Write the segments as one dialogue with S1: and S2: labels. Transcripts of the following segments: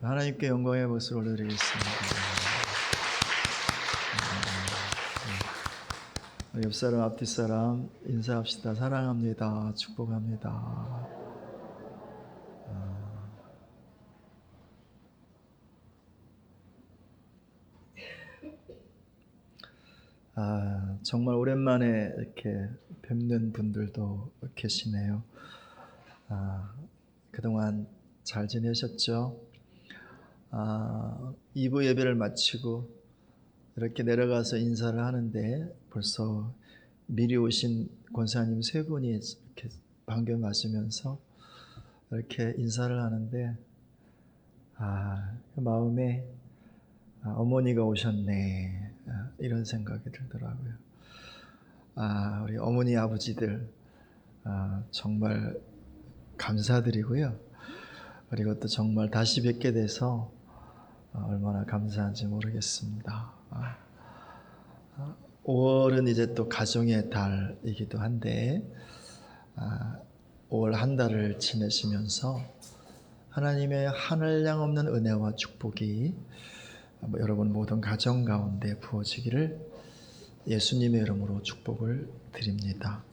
S1: 하나님께 영광의 박수를 올려드리겠습니다. 옆사람 앞뒷사람 인사합시다. 사랑합니다. 축복합니다. 정말 오랜만에 이렇게 뵙는 분들도 계시네요. 그동안 잘 지내셨죠? 2부 예배를 마치고 이렇게 내려가서 인사를 하는데 벌써 미리 오신 권사님 3분이 이렇게 반겨 맞으면서 이렇게 인사를 하는데 그 마음에 어머니가 오셨네, 이런 생각이 들더라고요. 우리 어머니 아버지들 정말 감사드리고요. 그리고 또 정말 다시 뵙게 돼서 얼마나 감사한지 모르겠습니다. 5월은 이제 또 가정의 달이기도 한데 5월 한 달을 지내시면서 하나님의 하늘양 없는 은혜와 축복이 여러분 모든 가정 가운데 부어지기를 예수님의 이름으로 축복을 드립니다.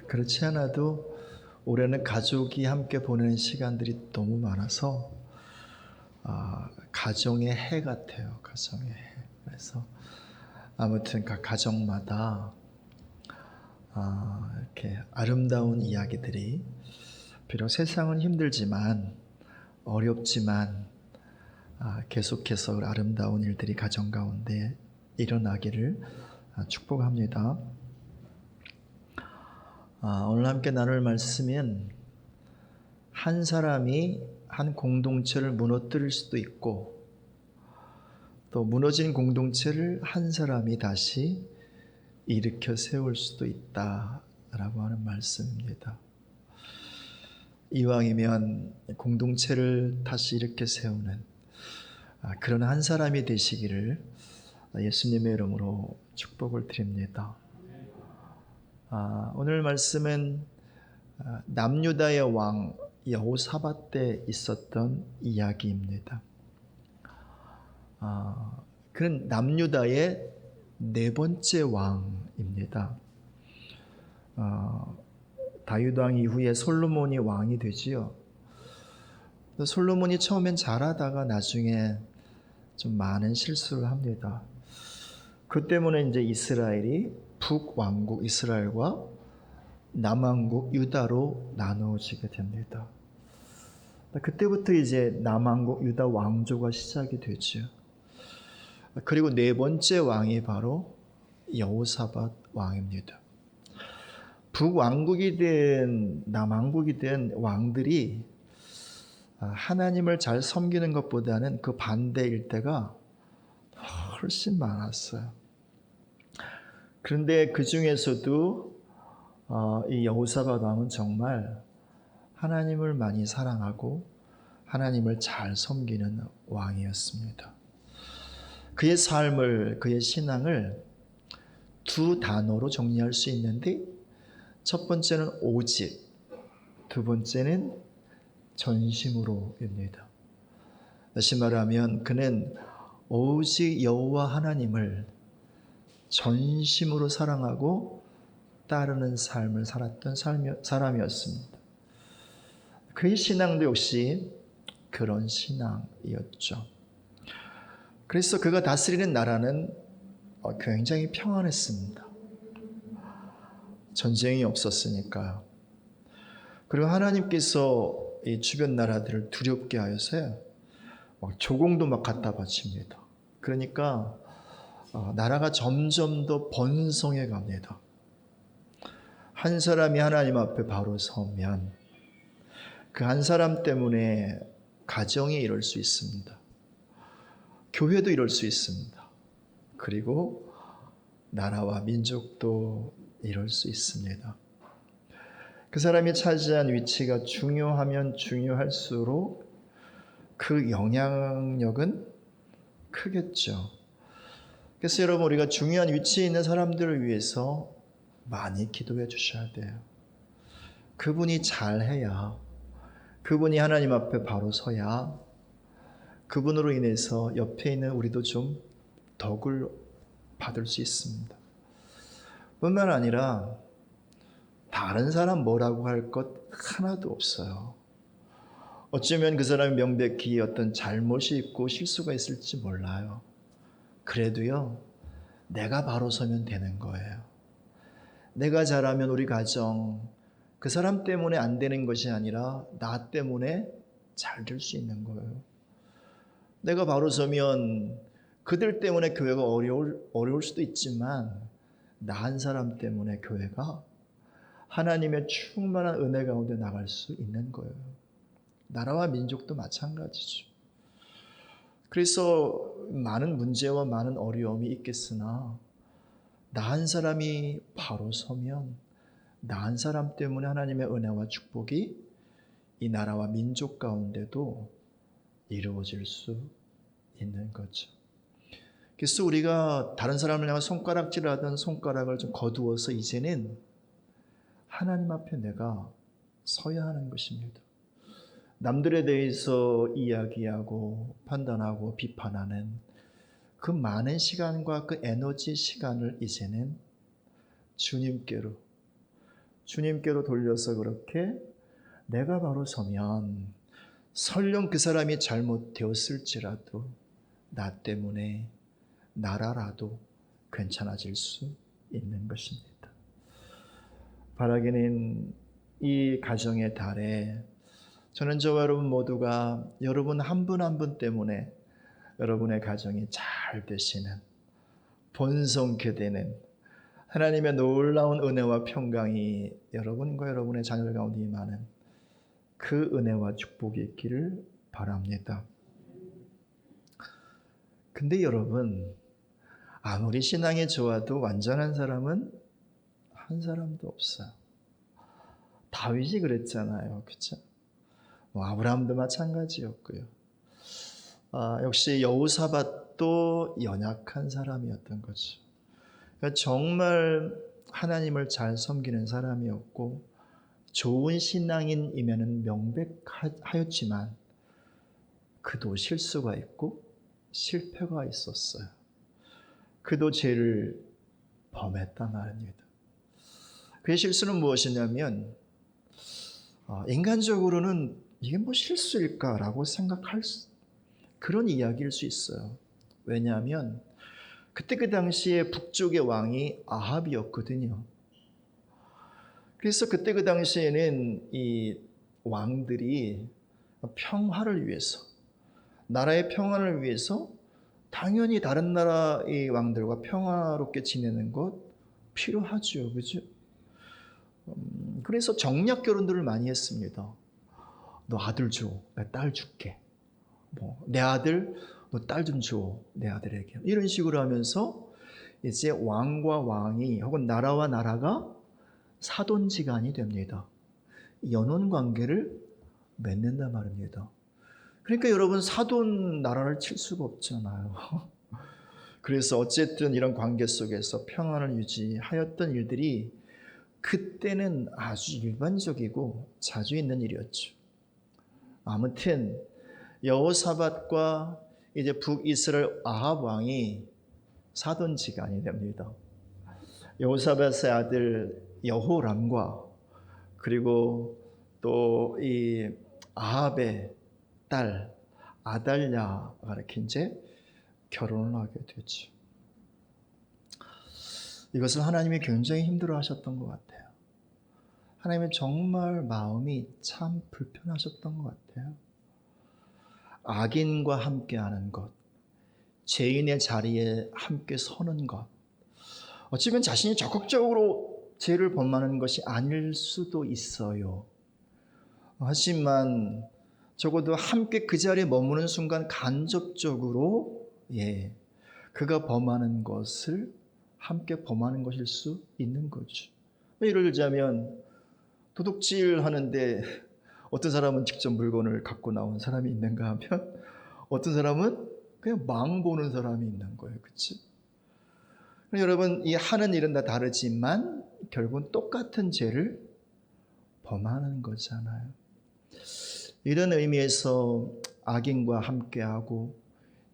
S1: 그렇지 않아도 올해는 가족이 함께 보내는 시간들이 너무 많아서 가정의 해 같아요. 가정의 해. 그래서 아무튼 각 가정마다 이렇게 아름다운 이야기들이, 비록 세상은 힘들지만 어렵지만 계속해서 아름다운 일들이 가정 가운데 일어나기를 축복합니다. 오늘 함께 나눌 말씀은 한 사람이 한 공동체를 무너뜨릴 수도 있고 또 무너진 공동체를 한 사람이 다시 일으켜 세울 수도 있다라고 하는 말씀입니다. 이왕이면 공동체를 다시 일으켜 세우는 그런 한 사람이 되시기를 예수님의 이름으로 축복을 드립니다. 오늘 말씀은 남유다의 왕 여호사밧 때 있었던 이야기입니다. 그는 남유다의 4번째 왕입니다. 다윗 왕 이후에 솔로몬이 왕이 되지요. 솔로몬이 처음엔 잘하다가 나중에 좀 많은 실수를 합니다. 그 때문에 이제 이스라엘이 북왕국 이스라엘과 남왕국 유다로 나누어지게 됩니다. 그때부터 이제 남왕국 유다 왕조가 시작이 되죠. 그리고 4번째 왕이 바로 여호사밧 왕입니다. 북왕국이든 남왕국이든 왕들이 하나님을 잘 섬기는 것보다는 그 반대일 때가 훨씬 많았어요. 그런데 그 중에서도 이 여호사밧 왕은 정말 하나님을 많이 사랑하고 하나님을 잘 섬기는 왕이었습니다. 그의 삶을, 그의 신앙을 2 단어로 정리할 수 있는데, 첫 번째는 오직, 2번째는 전심으로입니다. 다시 말하면 그는 오직 여호와 하나님을 전심으로 사랑하고 따르는 삶을 살았던 사람이었습니다. 그의 신앙도 역시 그런 신앙이었죠. 그래서 그가 다스리는 나라는 굉장히 평안했습니다. 전쟁이 없었으니까요. 그리고 하나님께서 이 주변 나라들을 두렵게 하여서 조공도 막 갖다 바칩니다. 그러니까 나라가 점점 더 번성해 갑니다. 한 사람이 하나님 앞에 바로 서면 그 한 사람 때문에 가정이 이룰 수 있습니다. 교회도 이룰 수 있습니다. 그리고 나라와 민족도 이룰 수 있습니다. 그 사람이 차지한 위치가 중요하면 중요할수록 그 영향력은 크겠죠. 그래서 여러분, 우리가 중요한 위치에 있는 사람들을 위해서 많이 기도해 주셔야 돼요. 그분이 잘해야 그분이 하나님 앞에 바로 서야 그분으로 인해서 옆에 있는 우리도 좀 덕을 받을 수 있습니다. 뿐만 아니라 다른 사람 뭐라고 할 것 하나도 없어요. 어쩌면 그 사람이 명백히 어떤 잘못이 있고 실수가 있을지 몰라요. 그래도요, 내가 바로 서면 되는 거예요. 내가 잘하면 우리 가정, 그 사람 때문에 안 되는 것이 아니라 나 때문에 잘 될 수 있는 거예요. 내가 바로 서면 그들 때문에 교회가 어려울 수도 있지만 나 한 사람 때문에 교회가 하나님의 충만한 은혜 가운데 나갈 수 있는 거예요. 나라와 민족도 마찬가지죠. 그래서 많은 문제와 많은 어려움이 있겠으나 나 한 사람이 바로 서면 나 한 사람 때문에 하나님의 은혜와 축복이 이 나라와 민족 가운데도 이루어질 수 있는 거죠. 그래서 우리가 다른 사람을 향해 손가락질하던 손가락을 좀 거두어서 이제는 하나님 앞에 내가 서야 하는 것입니다. 남들에 대해서 이야기하고 판단하고 비판하는 그 많은 시간과 그 에너지 시간을 이제는 주님께로 돌려서 그렇게 내가 바로 서면 설령 그 사람이 잘못되었을지라도 나 때문에 나라라도 괜찮아질 수 있는 것입니다. 바라기는 이 가정의 달에 저는 저와 여러분 모두가 여러분 한 분 한 분 때문에 여러분의 가정이 잘 되시는, 번성케 되는 하나님의 놀라운 은혜와 평강이 여러분과 여러분의 자녀들 가운데 임하는 그 은혜와 축복이 있기를 바랍니다. 근데 여러분, 아무리 신앙이 좋아도 완전한 사람은 한 사람도 없어요. 다윗이 그랬잖아요. 그렇죠? 아브라함도 마찬가지였고요. 역시 여호사밧도 연약한 사람이었던 거죠. 그러니까 정말 하나님을 잘 섬기는 사람이었고 좋은 신앙인이면 명백하였지만 그도 실수가 있고 실패가 있었어요. 그도 죄를 범했단 말입니다. 그의 실수는 무엇이냐면 인간적으로는 이게 뭐 실수일까라고 생각할 그런 이야기일 수 있어요. 왜냐하면 그때 그 당시에 북쪽의 왕이 아합이었거든요. 그래서 그때 그 당시에는 이 왕들이 평화를 위해서, 나라의 평안을 위해서 당연히 다른 나라의 왕들과 평화롭게 지내는 것 필요하죠. 그죠? 그래서 정략 결혼들을 많이 했습니다. 너 아들 줘, 내 딸 줄게. 내 아들, 너 딸 좀 줘, 내 아들에게. 이런 식으로 하면서 이제 왕과 왕이 혹은 나라와 나라가 사돈지간이 됩니다. 연원 관계를 맺는단 말입니다. 그러니까 여러분, 사돈 나라를 칠 수가 없잖아요. 그래서 어쨌든 이런 관계 속에서 평안을 유지하였던 일들이 그때는 아주 일반적이고 자주 있는 일이었죠. 아무튼 여호사밧과 이제 북이스라엘 아합 왕이 사돈지간이 됩니다. 여호사밧의 아들 여호람과 그리고 또 이 아합의 딸 아달랴가 이렇게 이제 결혼을 하게 되죠. 이것을 하나님이 굉장히 힘들어하셨던 것 같아요. 하나님은 정말 마음이 참 불편하셨던 것 같아요. 악인과 함께하는 것, 죄인의 자리에 함께 서는 것, 어쩌면 자신이 적극적으로 죄를 범하는 것이 아닐 수도 있어요. 하지만 적어도 함께 그 자리에 머무는 순간 간접적으로 그가 범하는 것을 함께 범하는 것일 수 있는 거죠. 예를 들자면 도둑질 하는데 어떤 사람은 직접 물건을 갖고 나온 사람이 있는가 하면 어떤 사람은 그냥 망 보는 사람이 있는 거예요. 그렇지? 여러분, 이 하는 일은 다 다르지만 결국은 똑같은 죄를 범하는 거잖아요. 이런 의미에서 악인과 함께하고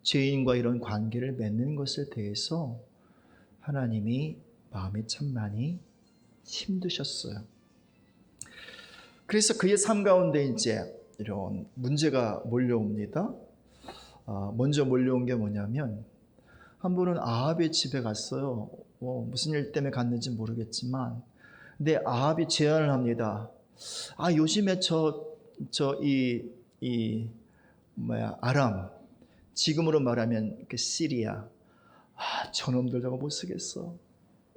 S1: 죄인과 이런 관계를 맺는 것에 대해서 하나님이 마음이 참 많이 힘드셨어요. 그래서 그의 삶 가운데 이제 이런 문제가 몰려옵니다. 먼저 몰려온 게 뭐냐면, 한 번은 아합의 집에 갔어요. 무슨 일 때문에 갔는지 모르겠지만, 근데 아합이 제안을 합니다. 요즘에 아람, 지금으로 말하면 그 시리아, 저놈들 저거 못 쓰겠어.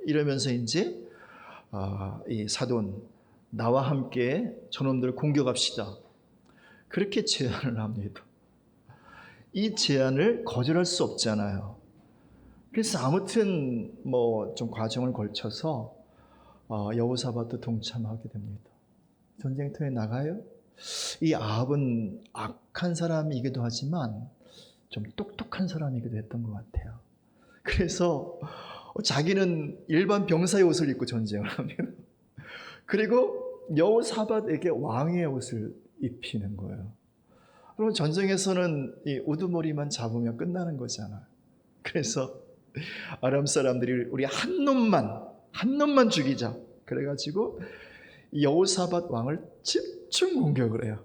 S1: 이러면서 이제 이 사돈, 나와 함께 저놈들을 공격합시다. 그렇게 제안을 합니다. 이 제안을 거절할 수 없잖아요. 그래서 아무튼 좀 과정을 걸쳐서 여호사밧도 동참하게 됩니다. 전쟁터에 나가요. 이 아합은 악한 사람이기도 하지만 좀 똑똑한 사람이기도 했던 것 같아요. 그래서 자기는 일반 병사의 옷을 입고 전쟁을 합니다. 그리고 여호사밧에게 왕의 옷을 입히는 거예요. 그럼 전쟁에서는 이 우두머리만 잡으면 끝나는 거잖아요. 그래서 아람 사람들이 우리 한 놈만 죽이자. 그래가지고 여호사밧 왕을 집중 공격을 해요.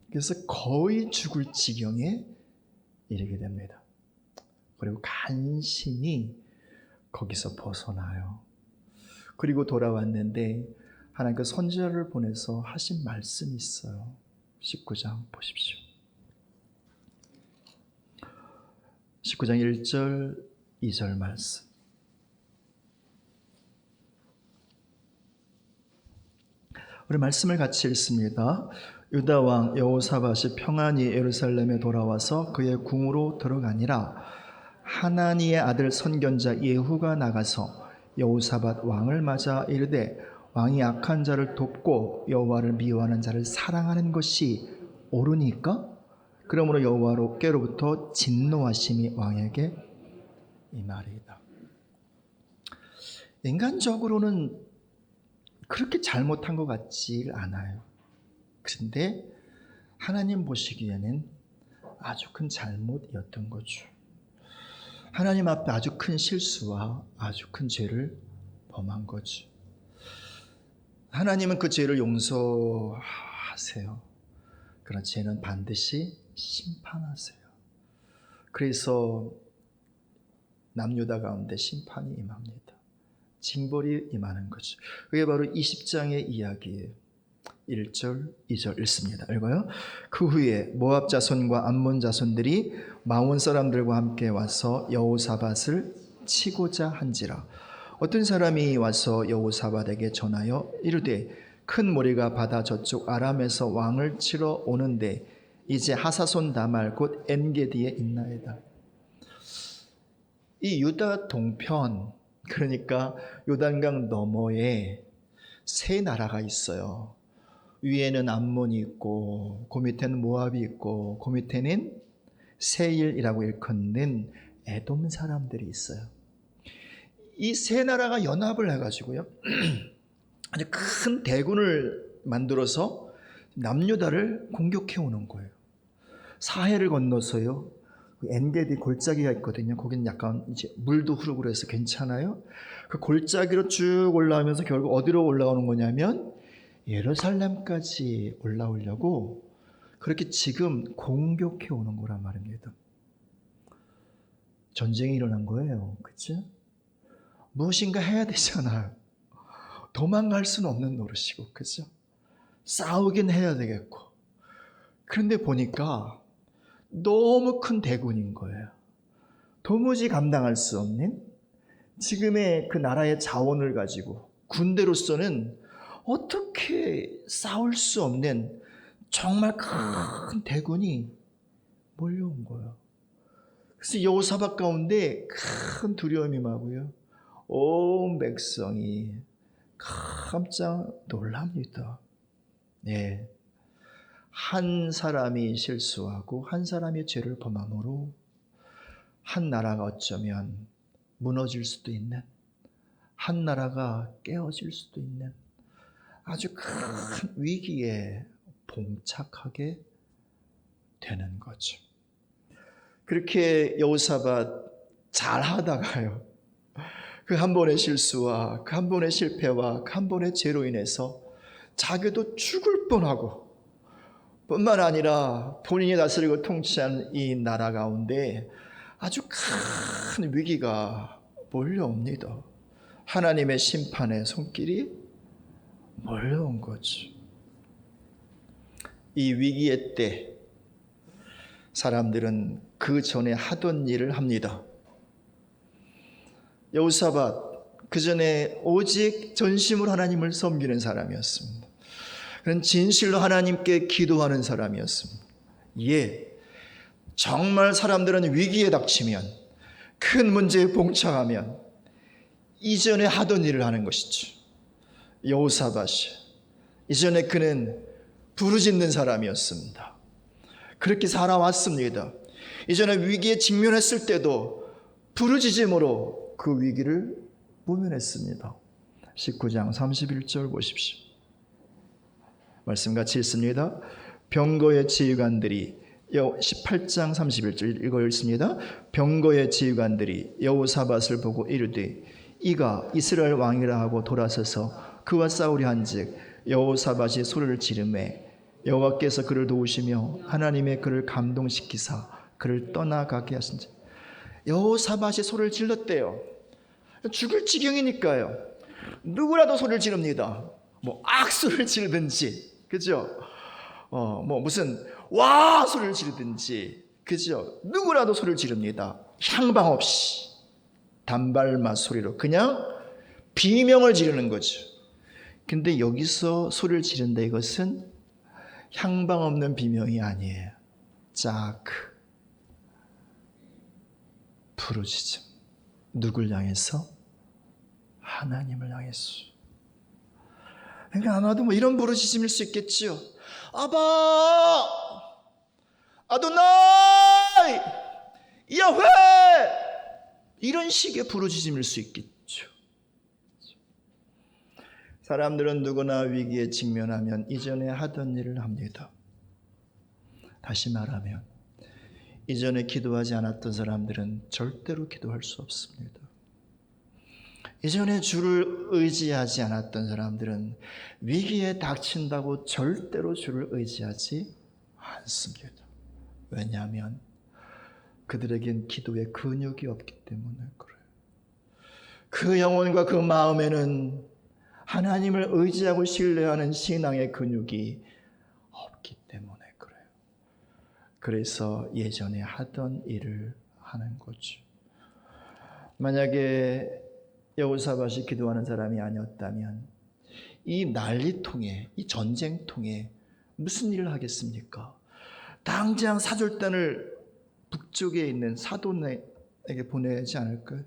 S1: 그래서 거의 죽을 지경에 이르게 됩니다. 그리고 간신히 거기서 벗어나요. 그리고 돌아왔는데 하나님께 선지자를 보내서 하신 말씀이 있어요. 19장 보십시오. 19장 1절 2절 말씀. 우리 말씀을 같이 읽습니다. 유다 왕 여호사밧이 평안히 예루살렘에 돌아와서 그의 궁으로 들어가니라. 하나니의 아들 선견자 예후가 나가서 여호사밧 왕을 맞아 이르되 왕이 악한 자를 돕고 여호와를 미워하는 자를 사랑하는 것이 옳으니까? 그러므로 여호와께로부터 진노하심이 왕에게 임하리이다. 인간적으로는 그렇게 잘못한 것 같지 않아요. 그런데 하나님 보시기에는 아주 큰 잘못이었던 거죠. 하나님 앞에 아주 큰 실수와 아주 큰 죄를 범한 거죠. 하나님은 그 죄를 용서하세요. 그러나 죄는 반드시 심판하세요. 그래서 남유다 가운데 심판이 임합니다. 징벌이 임하는 거죠. 그게 바로 20장의 이야기예요. 1절, 2절 읽습니다. 읽어요. 그 후에 모압 자손과 암몬 자손들이 마온 사람들과 함께 와서 여호사밧을 치고자 한지라. 어떤 사람이 와서 여호사밧에게 전하여 이르되 큰 무리가 바다 저쪽 아람에서 왕을 치러 오는데 이제 하사손 다말 곧 엔게디에 있나이다. 이 유다 동편, 그러니까 요단강 너머에 세 나라가 있어요. 위에는 암몬이 있고 그 밑에는 모압이 있고 그 밑에는 세일이라고 일컫는 에돔 사람들이 있어요. 이 세 나라가 연합을 해가지고요 아주 큰 대군을 만들어서 남유다를 공격해 오는 거예요. 사해를 건너서요 엔게디 골짜기가 있거든요. 거기는 약간 이제 물도 흐르고 그래서 괜찮아요. 그 골짜기로 쭉 올라오면서 결국 어디로 올라오는 거냐면 예루살렘까지 올라오려고 그렇게 지금 공격해 오는 거란 말입니다. 전쟁이 일어난 거예요. 그렇죠? 무엇인가 해야 되잖아요. 도망갈 수는 없는 노릇이고, 그렇죠? 싸우긴 해야 되겠고. 그런데 보니까 너무 큰 대군인 거예요. 도무지 감당할 수 없는 지금의 그 나라의 자원을 가지고 군대로서는 어떻게 싸울 수 없는 정말 큰 대군이 몰려온 거예요. 그래서 여호사밧 가운데 큰 두려움이 임하고요. 온 백성이 깜짝 놀랍니다. 네. 한 사람이 실수하고 한 사람이 죄를 범함으로 한 나라가 어쩌면 무너질 수도 있는, 한 나라가 깨어질 수도 있는 아주 큰 위기에 봉착하게 되는 거죠. 그렇게 여호사밧 잘하다가요, 그 한 번의 실수와 그 한 번의 실패와 그 한 번의 죄로 인해서 자기도 죽을 뻔하고, 뿐만 아니라 본인이 다스리고 통치하는 이 나라 가운데 아주 큰 위기가 몰려옵니다. 하나님의 심판의 손길이 몰려온 거죠. 이 위기의 때 사람들은 그 전에 하던 일을 합니다. 여호사밧 그 전에 오직 전심으로 하나님을 섬기는 사람이었습니다. 그는 진실로 하나님께 기도하는 사람이었습니다. 정말 사람들은 위기에 닥치면, 큰 문제에 봉착하면 이전에 하던 일을 하는 것이죠. 여호사밧이 이전에 그는 부르짖는 사람이었습니다. 그렇게 살아왔습니다. 이전에 위기에 직면했을 때도 부르짖음으로 그 위기를 모면했습니다. 19장 31절 보십시오. 말씀 같이 읽습니다. 병거의 지휘관들이 18장 31절 읽어있습니다. 병거의 지휘관들이 여호사밧을 보고 이르되 이가 이스라엘 왕이라 하고 돌아서서 그와 싸우려 한즉 여호사밧이 소리를 지르매 여호와께서 그를 도우시며 하나님의 그를 감동시키사 그를 떠나가게 하신지. 여호사밧이 소리를 질렀대요. 죽을 지경이니까요. 누구라도 소리를 지릅니다. 뭐 악소리를 지르든지, 그죠? 무슨 와 소리를 지르든지, 그죠? 누구라도 소리를 지릅니다. 향방 없이 단발맛 소리로 그냥 비명을 지르는 거죠. 근데 여기서 소리를 지른다, 이것은 향방 없는 비명이 아니에요. 부르짖음. 누굴 향해서? 하나님을 향해서. 그러니까 아마도 이런 부르짖음일 수 있겠지요. 아바, 아도나이, 야훼, 이런 식의 부르짖음일 수 있겠죠. 사람들은 누구나 위기에 직면하면 이전에 하던 일을 합니다. 다시 말하면 이전에 기도하지 않았던 사람들은 절대로 기도할 수 없습니다. 이전에 주를 의지하지 않았던 사람들은 위기에 닥친다고 절대로 주를 의지하지 않습니다. 왜냐하면 그들에겐 기도의 근육이 없기 때문에 그래요. 그 영혼과 그 마음에는 하나님을 의지하고 신뢰하는 신앙의 근육이 없기 때문에 그래요. 그래서 예전에 하던 일을 하는 거죠. 만약에 여호사밧이 기도하는 사람이 아니었다면 이 난리통에, 이 전쟁통에 무슨 일을 하겠습니까? 당장 사절단을 북쪽에 있는 사돈에게 보내지 않을까요?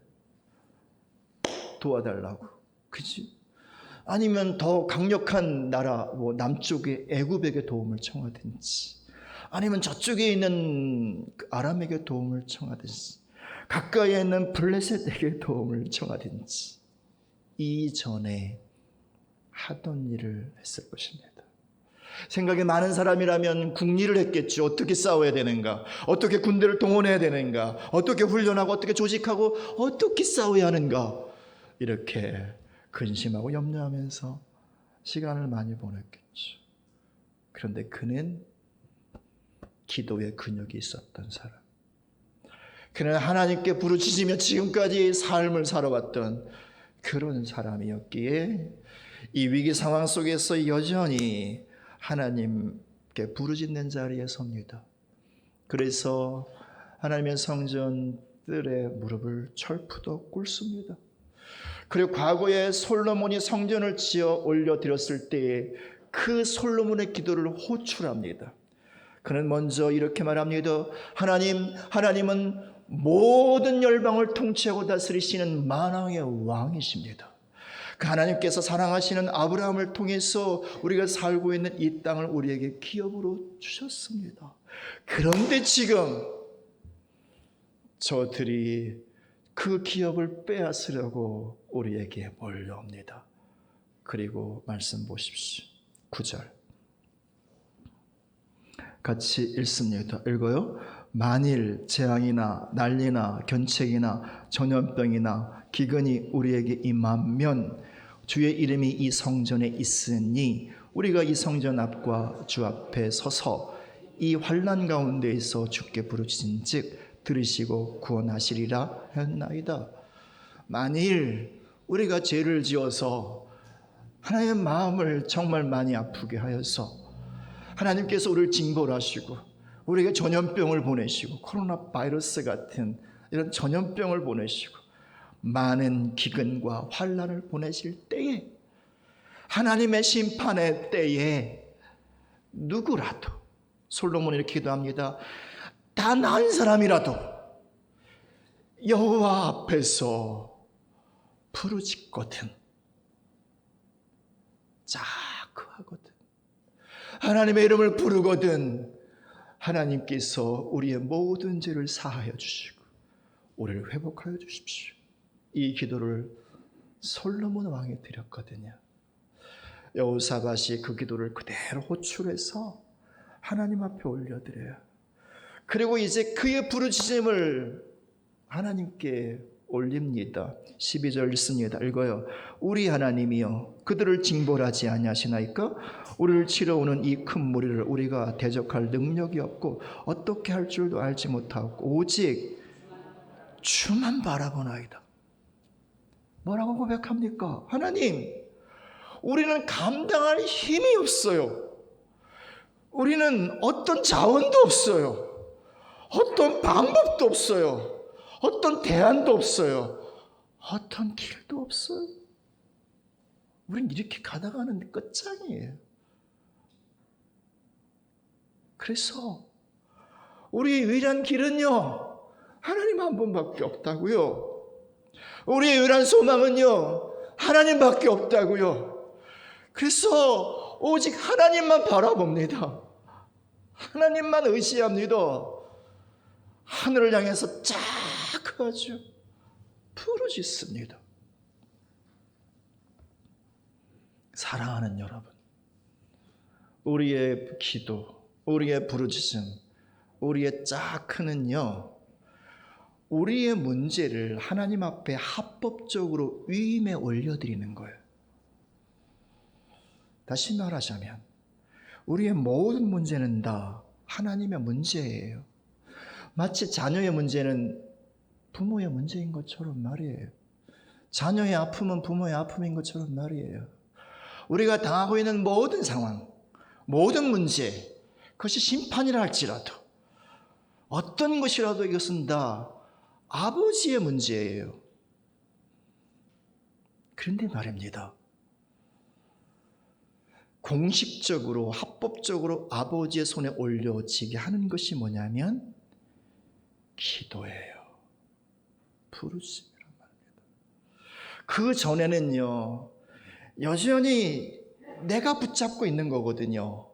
S1: 도와달라고, 그치? 아니면 더 강력한 나라, 남쪽의 애굽에게 도움을 청하든지, 아니면 저쪽에 있는 아람에게 도움을 청하든지, 가까이에 있는 블레셋에게 도움을 청하든지, 이전에 하던 일을 했을 것입니다. 생각이 많은 사람이라면 궁리를 했겠죠. 어떻게 싸워야 되는가, 어떻게 군대를 동원해야 되는가, 어떻게 훈련하고 어떻게 조직하고 어떻게 싸워야 하는가, 이렇게 근심하고 염려하면서 시간을 많이 보냈겠죠. 그런데 그는 기도의 근육이 있었던 사람, 그는 하나님께 부르짖으며 지금까지 삶을 살아왔던 그런 사람이었기에 이 위기 상황 속에서 여전히 하나님께 부르짖는 자리에 섭니다. 그래서 하나님의 성전들의 무릎을 철푸덕 꿇습니다. 그리고 과거에 솔로몬이 성전을 지어 올려드렸을 때에 그 솔로몬의 기도를 호출합니다. 그는 먼저 이렇게 말합니다. 하나님은 모든 열방을 통치하고 다스리시는 만왕의 왕이십니다. 그 하나님께서 사랑하시는 아브라함을 통해서 우리가 살고 있는 이 땅을 우리에게 기업으로 주셨습니다. 그런데 지금 저들이 그 기업을 빼앗으려고 우리에게 몰려옵니다. 그리고 말씀 보십시오. 9절. 같이 읽습니다. 읽어요. 만일 재앙이나 난리나 견책이나 전염병이나 기근이 우리에게 임하면 주의 이름이 이 성전에 있으니 우리가 이 성전 앞과 주 앞에 서서 이 환난 가운데에서 주께 부르짖은즉 들으시고 구원하시리라 했나이다. 만일 우리가 죄를 지어서 하나님의 마음을 정말 많이 아프게 하여서 하나님께서 우리를 징벌하시고 우리에게 전염병을 보내시고 코로나 바이러스 같은 이런 전염병을 보내시고 많은 기근과 환난을 보내실 때에 하나님의 심판의 때에 누구라도 솔로몬이 이렇게 기도합니다. 단 한 사람이라도 여호와 앞에서 부르짖거든 자크하거든 하나님의 이름을 부르거든 하나님께서 우리의 모든 죄를 사하여 주시고 우리를 회복하여 주십시오. 이 기도를 솔로몬 왕이 드렸거든요. 여호사밧이 그 기도를 그대로 호출해서 하나님 앞에 올려드려요. 그리고 이제 그의 부르짖음을 하나님께 올립니다. 12절 읽습니다. 읽어요. 우리 하나님이여 그들을 징벌하지 아니하시나이까? 우리를 치러오는 이 큰 무리를 우리가 대적할 능력이 없고 어떻게 할 줄도 알지 못하고 오직 주만 바라보나이다. 뭐라고 고백합니까? 하나님, 우리는 감당할 힘이 없어요. 우리는 어떤 자원도 없어요. 어떤 방법도 없어요. 어떤 대안도 없어요. 어떤 길도 없어요. 우린 이렇게 가다가는 끝장이에요. 그래서 우리의 유일한 길은요, 하나님 한 분밖에 없다고요. 우리의 유일한 소망은요, 하나님밖에 없다고요. 그래서 오직 하나님만 바라봅니다. 하나님만 의지합니다. 하늘을 향해서 쫙 아주 부르짖습니다. 사랑하는 여러분, 우리의 기도, 우리의 부르짖음, 우리의 짝크는요, 우리의 문제를 하나님 앞에 합법적으로 위임에 올려드리는 거예요. 다시 말하자면 우리의 모든 문제는 다 하나님의 문제예요. 마치 자녀의 문제는 부모의 문제인 것처럼 말이에요. 자녀의 아픔은 부모의 아픔인 것처럼 말이에요. 우리가 당하고 있는 모든 상황, 모든 문제, 그것이 심판이라 할지라도 어떤 것이라도 이것은 다 아버지의 문제예요. 그런데 말입니다. 공식적으로 합법적으로 아버지의 손에 올려지게 하는 것이 뭐냐면 기도예요. 부르짖으란 말입니다. 그 전에는요, 여전히 내가 붙잡고 있는 거거든요.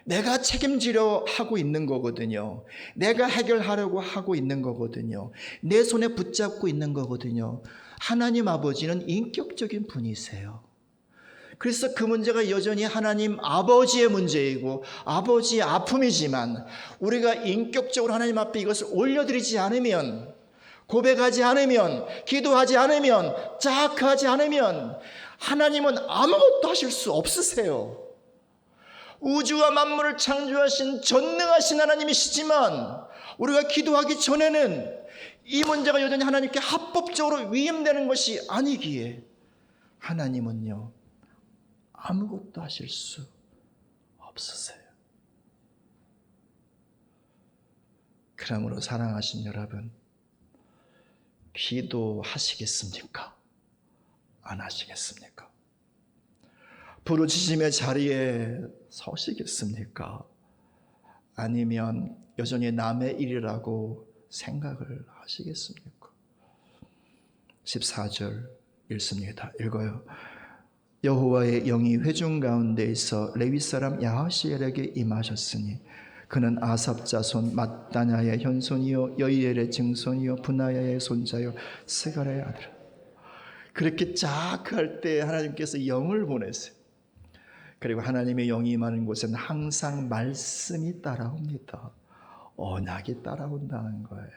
S1: 내가 책임지려 하고 있는 거거든요. 내가 해결하려고 하고 있는 거거든요. 내 손에 붙잡고 있는 거거든요. 하나님 아버지는 인격적인 분이세요. 그래서 그 문제가 여전히 하나님 아버지의 문제이고 아버지의 아픔이지만 우리가 인격적으로 하나님 앞에 이것을 올려드리지 않으면, 고백하지 않으면, 기도하지 않으면, 자학하지 않으면 하나님은 아무것도 하실 수 없으세요. 우주와 만물을 창조하신 전능하신 하나님이시지만 우리가 기도하기 전에는 이 문제가 여전히 하나님께 합법적으로 위임되는 것이 아니기에 하나님은요, 아무것도 하실 수 없으세요. 그러므로 사랑하신 여러분, 기도하시겠습니까? 안 하시겠습니까? 부르짖음의 자리에 서시겠습니까? 아니면 여전히 남의 일이라고 생각을 하시겠습니까? 14절 읽습니다. 읽어요. 여호와의 영이 회중 가운데에서 레위 사람 야하시엘에게 임하셨으니 그는 아삽 자손 mat단야의 현손이요 여이엘의 증손이요 분하야의 손자요 스가랴의 아들. 그렇게 쫙 할 때 하나님께서 영을 보내세요. 그리고 하나님의 영이 임하는 곳에는 항상 말씀이 따라옵니다. 언약이 따라온다는 거예요.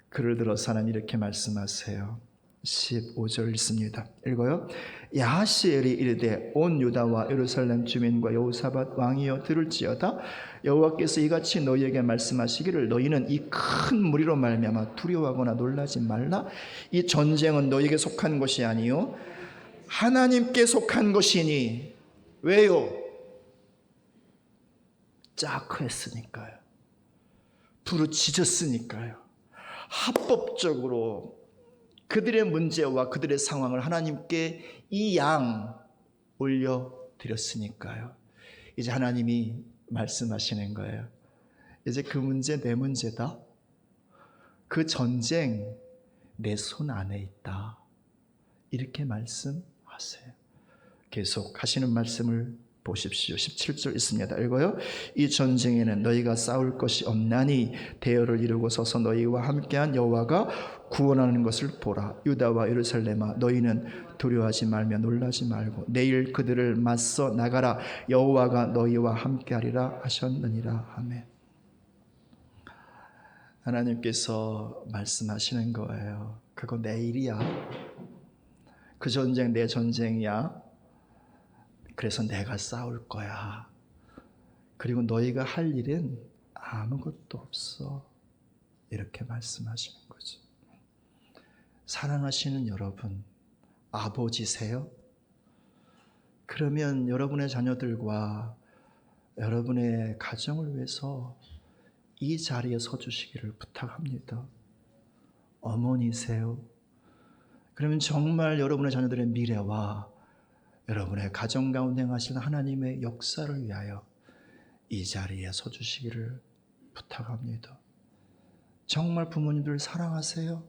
S1: 그를 들어서 하나님 이렇게 말씀하세요. 15절 읽습니다. 읽어요. 야하시엘이 이르되 온 유다와 예루살렘 주민과 여호사밧 왕이여 들을지어다. 여호와께서 이같이 너희에게 말씀하시기를 너희는 이 큰 무리로 말미암아 두려워하거나 놀라지 말라. 이 전쟁은 너희에게 속한 것이 아니요 하나님께 속한 것이니. 왜요? 짜크했으니까요. 부르짖었으니까요. 합법적으로 그들의 문제와 그들의 상황을 하나님께 이 양 올려드렸으니까요. 이제 하나님이 말씀하시는 거예요. 이제 그 문제 내 문제다. 그 전쟁 내 손 안에 있다. 이렇게 말씀하세요. 계속 하시는 말씀을 보십시오. 17절 있습니다. 읽어요. 이 전쟁에는 너희가 싸울 것이 없나니 대열을 이루고 서서 너희와 함께한 여호와가 구원하는 것을 보라. 유다와 예루살렘아 너희는 두려워하지 말며 놀라지 말고 내일 그들을 맞서 나가라. 여호와가 너희와 함께하리라 하셨느니라. 아멘. 하나님께서 말씀하시는 거예요. 그거 내 일이야. 그 전쟁 내 전쟁이야. 그래서 내가 싸울 거야. 그리고 너희가 할 일은 아무것도 없어. 이렇게 말씀하시는 거죠. 사랑하시는 여러분, 아버지세요? 그러면 여러분의 자녀들과 여러분의 가정을 위해서 이 자리에 서주시기를 부탁합니다. 어머니세요? 그러면 정말 여러분의 자녀들의 미래와 여러분의 가정 가운데 행하시는 하나님의 역사를 위하여 이 자리에 서주시기를 부탁합니다. 정말 부모님들 사랑하세요?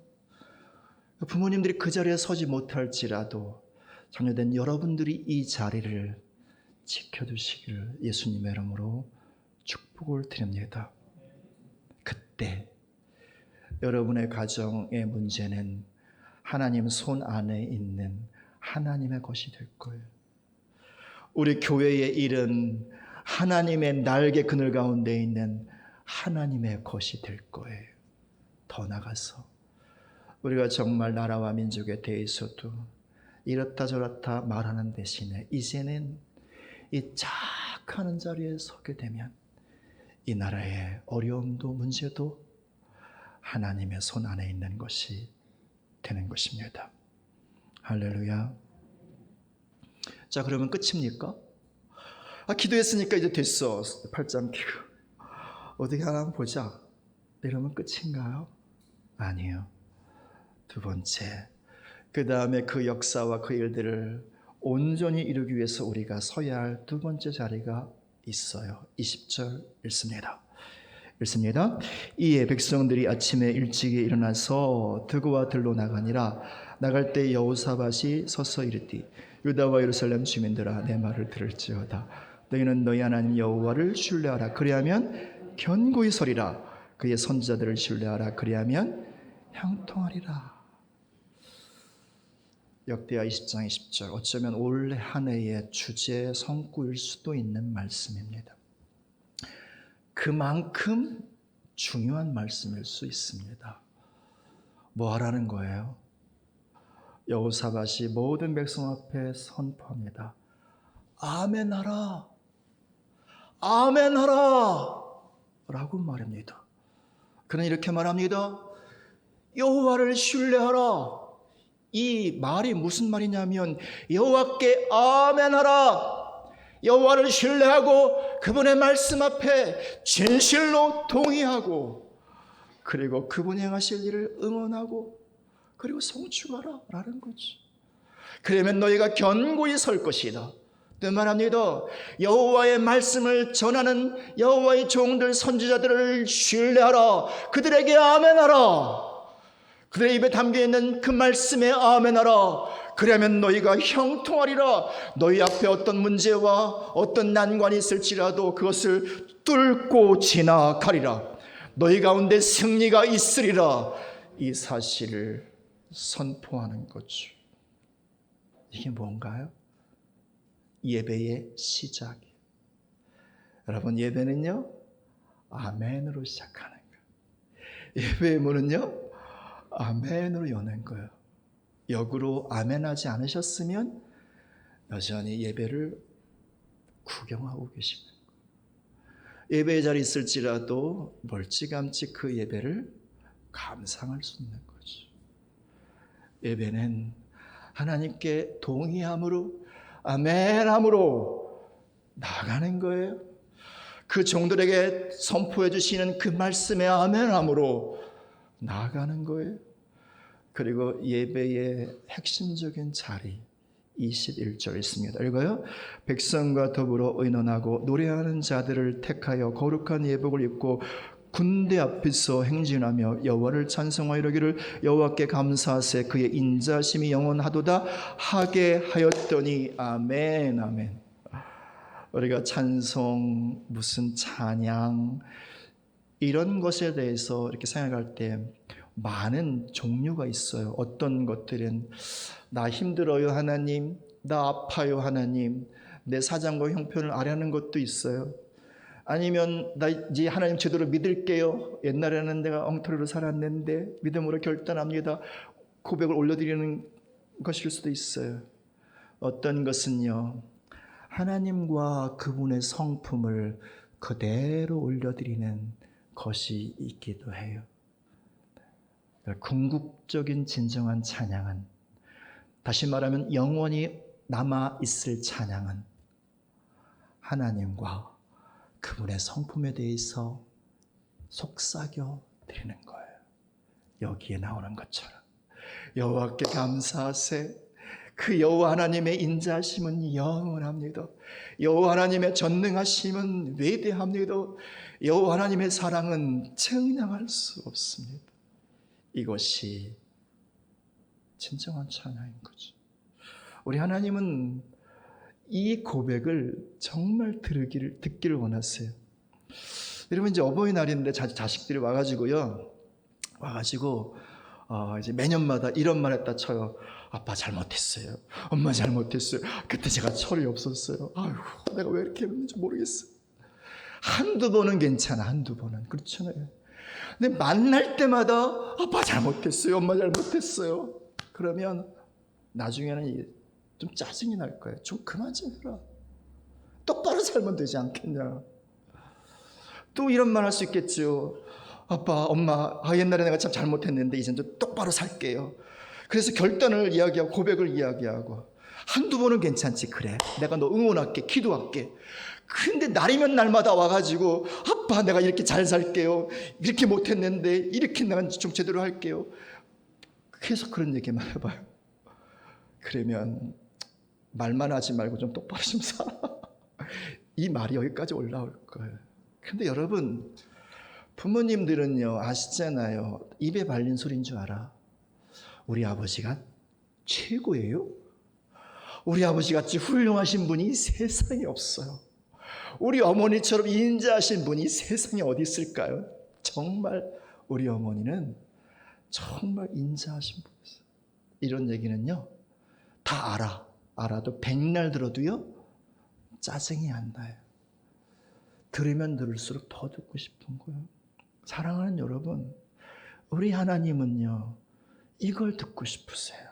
S1: 부모님들이 그 자리에 서지 못할지라도 자녀된 여러분들이 이 자리를 지켜주시기를 예수님의 이름으로 축복을 드립니다. 그때 여러분의 가정의 문제는 하나님 손 안에 있는 하나님의 것이 될 거예요. 우리 교회의 일은 하나님의 날개 그늘 가운데 있는 하나님의 것이 될 거예요. 더 나가서 우리가 정말 나라와 민족에 대해서도 이렇다 저렇다 말하는 대신에 이제는 이 착하는 자리에 서게 되면 이 나라의 어려움도 문제도 하나님의 손 안에 있는 것이 되는 것입니다. 할렐루야. 자, 그러면 끝입니까? 기도했으니까 이제 됐어. 팔짱 끼고 어떻게 하나 보자. 이러면 끝인가요? 아니에요. 두 번째, 그 다음에 그 역사와 그 일들을 온전히 이루기 위해서 우리가 서야 할 두 번째 자리가 있어요. 20절 읽습니다. 이에 백성들이 아침에 일찍이 일어나서 드고와 들로 나가니라. 나갈 때 여호사밧이 서서 이르되 유다와 예루살렘 주민들아 내 말을 들을지어다. 너희는 너희 하나님 여호와를 신뢰하라. 그리하면 견고히 서리라. 그의 선지자들을 신뢰하라. 그리하면 형통하리라. 역대하 20장 20절. 어쩌면 올 한 해의 주제 성구일 수도 있는 말씀입니다. 그만큼 중요한 말씀일 수 있습니다. 뭐 하라는 거예요? 여호사밧이 모든 백성 앞에 선포합니다. 아멘하라. 아멘하라. 라고 말합니다. 그는 이렇게 말합니다. 여호와를 신뢰하라. 이 말이 무슨 말이냐면 여호와께 아멘하라. 여호와를 신뢰하고 그분의 말씀 앞에 진실로 동의하고 그리고 그분이 행하실 일을 응원하고 그리고 성취하라 라는 거지. 그러면 너희가 견고히 설 것이다. 또 말합니다. 여호와의 말씀을 전하는 여호와의 종들 선지자들을 신뢰하라. 그들에게 아멘하라. 그들의 입에 담겨있는 그 말씀에 아멘하라. 그러면 너희가 형통하리라. 너희 앞에 어떤 문제와 어떤 난관이 있을지라도 그것을 뚫고 지나가리라. 너희 가운데 승리가 있으리라. 이 사실을 선포하는 거죠. 이게 뭔가요? 예배의 시작이에요. 여러분, 예배는요, 아멘으로 시작하는 거예요. 예배의 문은요, 아멘으로 여는 거예요. 역으로 아멘하지 않으셨으면 여전히 예배를 구경하고 계시는 거예요. 예배의 자리에 있을지라도 멀찌감치 그 예배를 감상할 수 있는 거죠. 예배는 하나님께 동의함으로, 아멘함으로 나가는 거예요. 그 종들에게 선포해 주시는 그 말씀에 아멘함으로 나아가는 거예요. 그리고 예배의 핵심적인 자리 21절 있습니다. 읽어요. 백성과 더불어 의논하고 노래하는 자들을 택하여 거룩한 예복을 입고 군대 앞에서 행진하며 여호와를 찬송하여 이르기를 여호와께 감사하세 그의 인자심이 영원하도다 하게 하였더니 아멘. 아멘. 우리가 찬송, 무슨 찬양 이런 것에 대해서 이렇게 생각할 때 많은 종류가 있어요. 어떤 것들은 나 힘들어요 하나님, 나 아파요 하나님, 내 사정과 형편을 아뢰는 것도 있어요. 아니면 나 이제 하나님 제대로 믿을게요. 옛날에는 내가 엉터리로 살았는데 믿음으로 결단합니다. 고백을 올려드리는 것일 수도 있어요. 어떤 것은요, 하나님과 그분의 성품을 그대로 올려드리는 것이 있기도 해요. 궁극적인 진정한 찬양은, 다시 말하면 영원히 남아있을 찬양은 하나님과 그분의 성품에 대해서 속삭여 드리는 거예요. 여기에 나오는 것처럼 여호와께 감사하세 그 여호와 하나님의 인자하심은 영원합니다. 여호와 하나님의 전능하심은 위대합니다. 여호와 하나님의 사랑은 측량할 수 없습니다. 이것이 진정한 찬양인 거죠. 우리 하나님은 이 고백을 정말 듣기를 원하세요. 여러분, 이제 어버이날인데 자식들이 와가지고 이제 매년마다 이런 말 했다 쳐요. 아빠 잘못했어요. 엄마 잘못했어요. 그때 제가 철이 없었어요. 아이고, 내가 왜 이렇게 했는지 모르겠어요. 한두 번은 괜찮아. 한두 번은. 그렇잖아요. 근데 만날 때마다 아빠 잘못했어요. 엄마 잘못했어요. 그러면 나중에는 좀 짜증이 날 거예요. 좀 그만 좀 해라. 똑바로 살면 되지 않겠냐. 또 이런 말 할 수 있겠죠. 아빠, 엄마, 옛날에 내가 참 잘못했는데 이젠 좀 똑바로 살게요. 그래서 결단을 이야기하고 고백을 이야기하고 한두 번은 괜찮지. 그래, 내가 너 응원할게, 기도할게. 근데 날이면 날마다 와가지고 아빠, 내가 이렇게 잘 살게요. 이렇게 못했는데 이렇게 내가 좀 제대로 할게요. 계속 그런 얘기만 해봐요. 그러면 말만 하지 말고 좀 똑바로 좀 살아. 이 말이 여기까지 올라올 거예요. 근데 여러분, 부모님들은요, 아시잖아요. 입에 발린 소리인 줄 알아. 우리 아버지가 최고예요. 우리 아버지같이 훌륭하신 분이 세상에 없어요. 우리 어머니처럼 인자하신 분이 세상에 어디 있을까요? 정말 우리 어머니는 정말 인자하신 분이세요. 이런 얘기는요, 다 알아도 백날 들어도요 짜증이 안 나요. 들으면 들을수록 더 듣고 싶은 거예요. 사랑하는 여러분, 우리 하나님은요 이걸 듣고 싶으세요.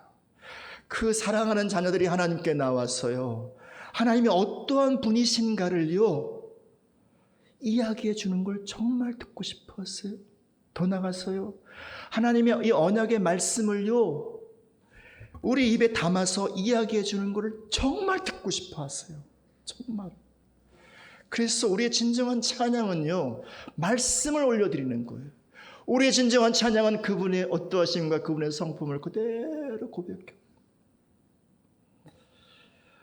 S1: 그 사랑하는 자녀들이 하나님께 나와서요, 하나님이 어떠한 분이신가를요 이야기해 주는 걸 정말 듣고 싶어 하세요. 더 나가서요, 하나님의 이 언약의 말씀을요 우리 입에 담아서 이야기해 주는 걸 정말 듣고 싶어 하세요. 정말. 그래서 우리의 진정한 찬양은요, 말씀을 올려드리는 거예요. 우리의 진정한 찬양은 그분의 어떠하심과 그분의 성품을 그대로 고백해요.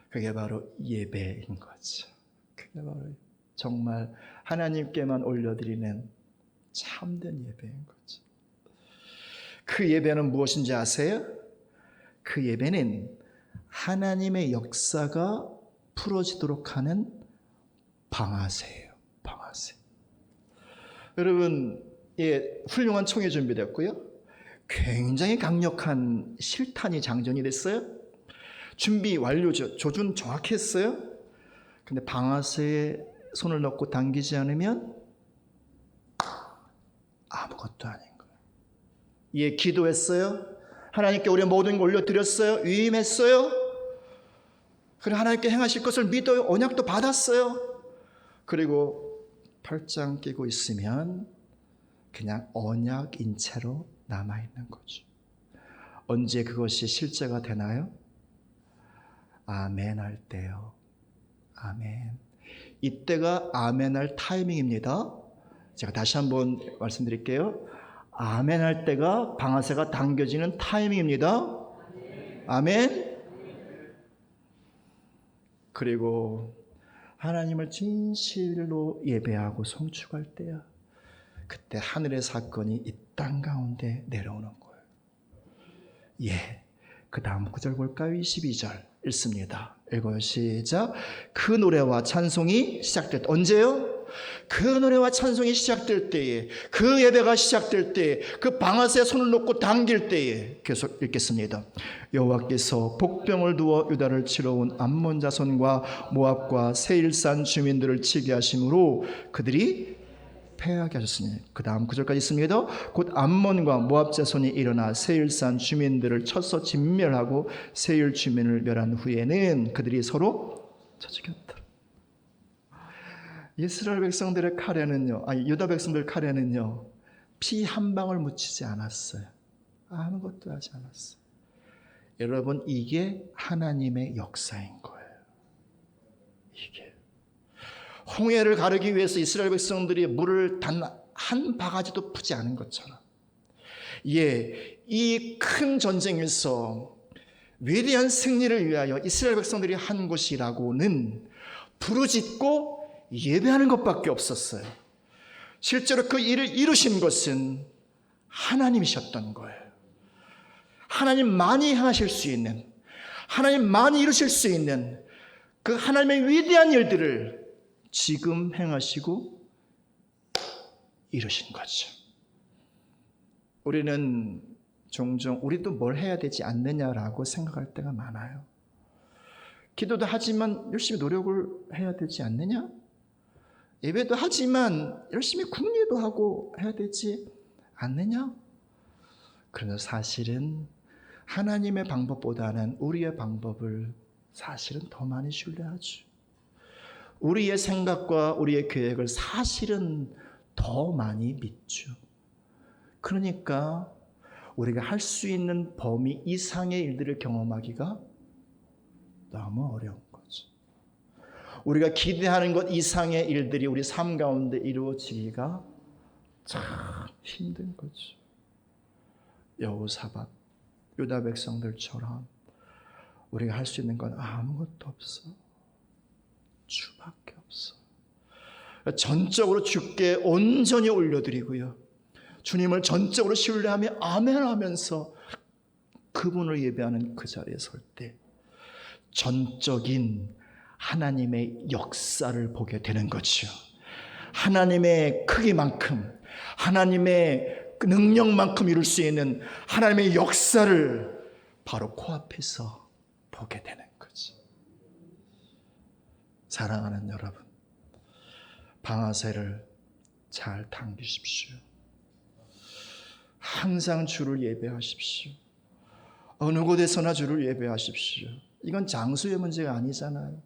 S1: 그게 바로 예배인 거죠. 그게 바로 정말 하나님께만 올려드리는 참된 예배인 거죠. 그 예배는 무엇인지 아세요? 그 예배는 하나님의 역사가 풀어지도록 하는 방아쇠예요. 방아쇠. 여러분, 훌륭한 총이 준비됐고요. 굉장히 강력한 실탄이 장전이 됐어요. 준비 완료죠. 조준 정확히 했어요. 근데 방아쇠에 손을 넣고 당기지 않으면 아무것도 아닌 거예요. 예, 기도했어요. 하나님께 우리의 모든 걸 올려드렸어요. 위임했어요. 그리고 하나님께 행하실 것을 믿어요. 언약도 받았어요. 그리고 팔짱 끼고 있으면 그냥 언약인 채로 남아있는 거죠. 언제 그것이 실제가 되나요? 아멘 할 때요. 아멘. 이때가 아멘 할 타이밍입니다. 제가 다시 한번 말씀드릴게요. 아멘 할 때가 방아쇠가 당겨지는 타이밍입니다. 아멘. 그리고 하나님을 진실로 예배하고 송축할 때야. 그때 하늘의 사건이 이 땅 가운데 내려오는 거예요. 예. 그 다음 구절 볼까요? 22절 읽습니다. 읽어요. 시작. 그 노래와 찬송이 시작될 때. 언제요? 그 노래와 찬송이 시작될 때에, 그 예배가 시작될 때에, 그 방아쇠에 손을 놓고 당길 때에. 계속 읽겠습니다. 여호와께서 복병을 두어 유다를 치러 온 암몬 자손과 모압과 세일산 주민들을 치게 하심으로 그들이 패하게 하셨으니. 그 다음 구절까지 있습니다. 곧 암몬과 모압 자손이 일어나 세일산 주민들을 쳐서 진멸하고 세일 주민을 멸한 후에는 그들이 서로 쳐죽였다. 이스라엘 백성들의 칼에는요, 유다 백성들 칼에는요, 피 한 방울 묻히지 않았어요. 아무것도 하지 않았어요. 여러분, 이게 하나님의 역사인 거예요. 이게 홍해를 가르기 위해서 이스라엘 백성들이 물을 단 한 바가지도 푸지 않은 것처럼, 예, 이 큰 전쟁에서 위대한 승리를 위하여 이스라엘 백성들이 한 것이라고는 부르짖고 예배하는 것밖에 없었어요. 실제로 그 일을 이루신 것은 하나님이셨던 거예요. 하나님만이 행하실 수 있는, 하나님만이 이루실 수 있는 그 하나님의 위대한 일들을 지금 행하시고 이루신 거죠. 우리는 종종 우리도 뭘 해야 되지 않느냐라고 생각할 때가 많아요. 기도도 하지만 열심히 노력을 해야 되지 않느냐? 예배도 하지만 열심히 국리도 하고 해야 되지 않느냐? 그러나 사실은 하나님의 방법보다는 우리의 방법을 사실은 더 많이 신뢰하죠. 우리의 생각과 우리의 계획을 사실은 더 많이 믿죠. 그러니까 우리가 할 수 있는 범위 이상의 일들을 경험하기가 너무 어려운 거죠. 우리가 기대하는 것 이상의 일들이 우리 삶 가운데 이루어지기가 참 힘든 거죠. 여호사밧, 유다 백성들처럼 우리가 할 수 있는 건 아무것도 없어. 주밖에 없어. 전적으로 주께 온전히 올려드리고요, 주님을 전적으로 신뢰하며 아멘하면서 그분을 예배하는 그 자리에 설 때 전적인 하나님의 역사를 보게 되는 거죠. 하나님의 크기만큼, 하나님의 능력만큼 이룰 수 있는 하나님의 역사를 바로 코앞에서 보게 되는 거죠. 사랑하는 여러분, 방아쇠를 잘 당기십시오. 항상 주를 예배하십시오. 어느 곳에서나 주를 예배하십시오. 이건 장소의 문제가 아니잖아요.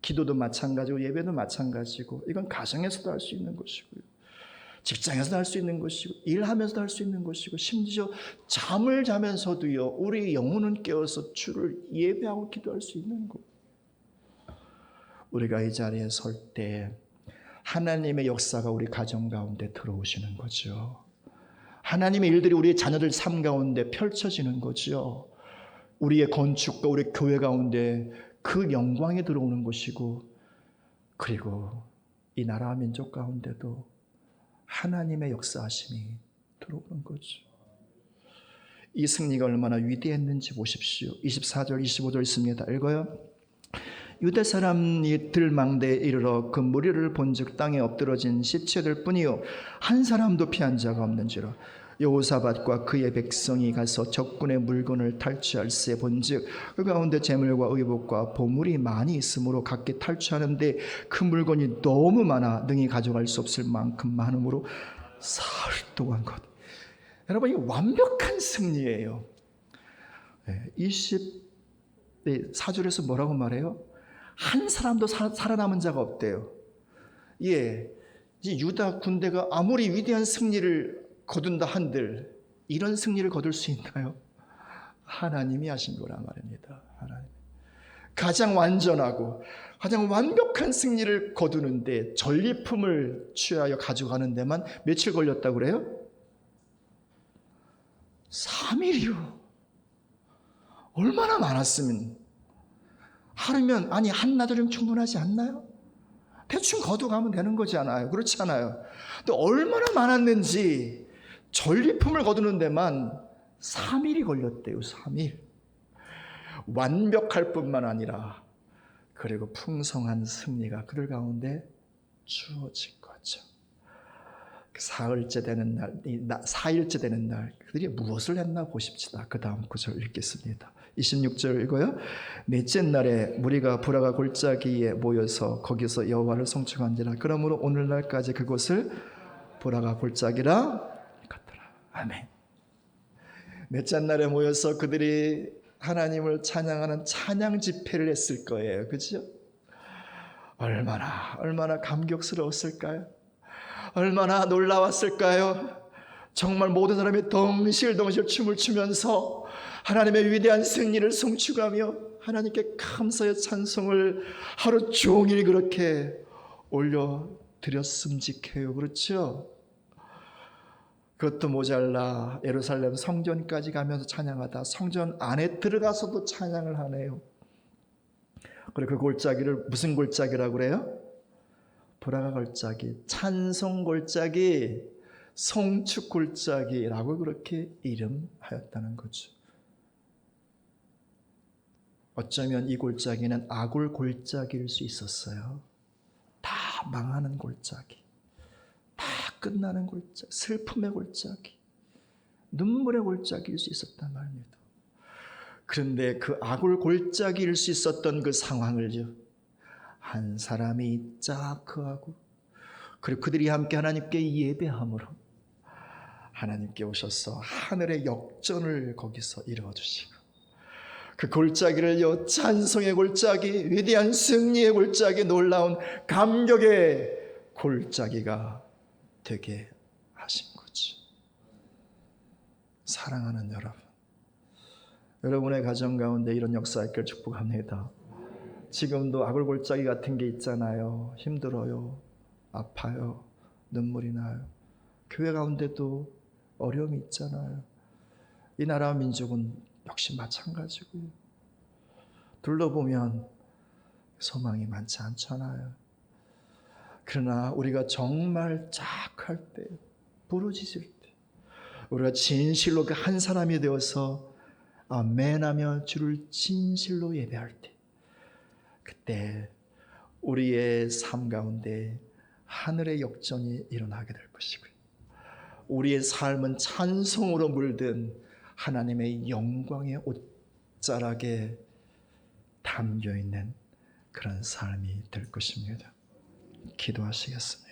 S1: 기도도 마찬가지고 예배도 마찬가지고, 이건 가정에서도 할 수 있는 것이고요, 직장에서도 할 수 있는 것이고, 일하면서도 할 수 있는 것이고, 심지어 잠을 자면서도요, 우리 영혼은 깨어서 주를 예배하고 기도할 수 있는 것. 우리가 이 자리에 설 때 하나님의 역사가 우리 가정 가운데 들어오시는 거죠. 하나님의 일들이 우리의 자녀들 삶 가운데 펼쳐지는 거죠. 우리의 건축과 우리 교회 가운데 그 영광이 들어오는 것이고, 그리고 이 나라와 민족 가운데도 하나님의 역사하심이 들어오는 거죠. 이 승리가 얼마나 위대했는지 보십시오. 24절 25절 있습니다. 읽어요. 유대 사람이 들망대에 이르러 그 무리를 본즉 땅에 엎드러진 시체들 뿐이요 한 사람도 피한 자가 없는지라. 여호사밧과 그의 백성이 가서 적군의 물건을 탈취할세 본즉 그 가운데 재물과 의복과 보물이 많이 있으므로 각기 탈취하는데 그 물건이 너무 많아 능히 가져갈 수 없을 만큼 많으므로 사흘 동안 것. 여러분, 이 완벽한 승리예요. 24절에서 뭐라고 말해요? 한 사람도 살아남은 자가 없대요. 예, 이 유다 군대가 아무리 위대한 승리를 거둔다 한들 이런 승리를 거둘 수 있나요? 하나님이 하신 거란 말입니다. 하나님. 가장 완전하고 가장 완벽한 승리를 거두는데 전리품을 취하여 가져가는 데만 며칠 걸렸다고 그래요? 3일이요. 얼마나 많았으면. 하루면, 아니 한나절이면 충분하지 않나요? 대충 거두가면 되는 거잖아요. 그렇지 않아요? 또 얼마나 많았는지 전리품을 거두는 데만 3일이 걸렸대요. 3일. 완벽할 뿐만 아니라 그리고 풍성한 승리가 그들 가운데 주어진 거죠. 사흘째 되는 날, 4일째 되는 날 그들이 무엇을 했나 보십시다. 그 다음 구절 읽겠습니다. 26절 읽어요. 넷째 날에 무리가 브라가 골짜기에 모여서 거기서 여호와를 송축한지라. 그러므로 오늘날까지 그곳을 브라가 골짜기라 같더라. 아멘. 넷째 날에 모여서 그들이 하나님을 찬양하는 찬양 집회를 했을 거예요. 그렇죠? 얼마나 감격스러웠을까요? 얼마나 놀라웠을까요? 정말 모든 사람이 덩실덩실 춤을 추면서 하나님의 위대한 승리를 송축하며 하나님께 감사의 찬송을 하루 종일 그렇게 올려드렸음직해요. 그렇죠? 그것도 모자라 예루살렘 성전까지 가면서 찬양하다 성전 안에 들어가서도 찬양을 하네요. 그리고 그 골짜기를 무슨 골짜기라고 그래요? 브라가 골짜기, 찬송 골짜기, 송축 골짜기라고 그렇게 이름하였다는 거죠. 어쩌면 이 골짜기는 아굴 골짜기일 수 있었어요. 다 망하는 골짜기, 다 끝나는 골짜기, 슬픔의 골짜기, 눈물의 골짜기일 수 있었단 말입니다. 그런데 그 아굴 골짜기일 수 있었던 그 상황을요, 한 사람이 쫙 거하고 그리고 그들이 함께 하나님께 예배함으로 하나님께 오셔서 하늘의 역전을 거기서 이루어주시고 그 골짜기를요, 찬송의 골짜기, 위대한 승리의 골짜기, 놀라운 감격의 골짜기가 되게 하신 거죠. 사랑하는 여러분, 여러분의 가정 가운데 이런 역사 있기를 축복합니다. 지금도 아굴 골짜기 같은 게 있잖아요. 힘들어요, 아파요, 눈물이 나요. 교회 가운데도 어려움이 있잖아요. 이 나라와 민족은 역시 마찬가지고요. 둘러보면 소망이 많지 않잖아요. 그러나 우리가 정말 짝할 때, 부르짖을 때, 우리가 진실로 그 한 사람이 되어서 아멘하며 주를 진실로 예배할 때, 그때 우리의 삶 가운데 하늘의 역전이 일어나게 될 것이고요. 우리의 삶은 찬송으로 물든 하나님의 영광의 옷자락에 담겨있는 그런 삶이 될 것입니다. 기도하시겠습니다.